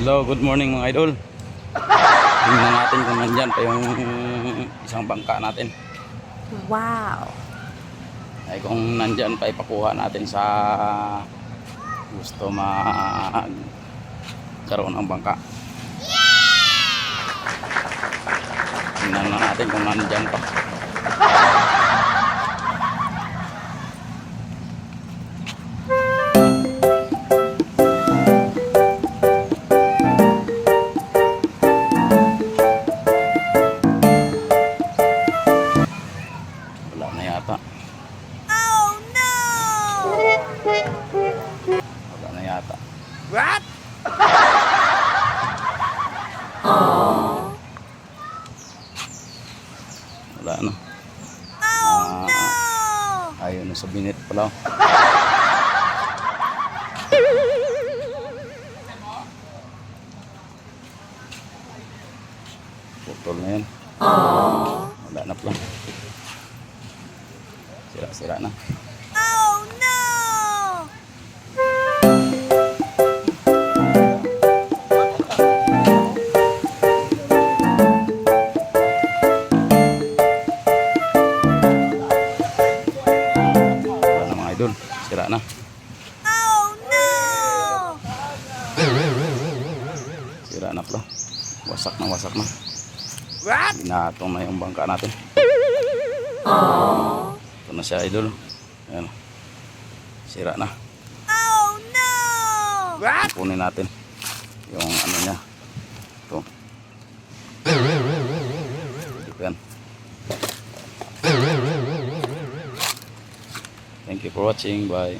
Hello, good morning mga idol. Tingnan natin kung nandyan pa yung isang bangka natin. Wow! Ay kung nandyan pa, ipakuha natin sa gusto magkaroon ng bangka. Tingnan na natin kung nandyan pa. Wala na yata. Oh no! Wala na yata. What? Aww. Wala na. Oh no! Ayaw na sa binit pala. Putol na yun. Wala na pala. Sira-sira na. Oh no! Wala na mga idol. Sira na. Oh no! Sira na pala. Wasak na, wasak na. What? Binatong na yung bangka natin. Aww. Ito na siya idol. Ayan. Sira na. Oh no! What? Kunin natin yung ano niya. Ito. Ito yan. Thank you for watching. Bye.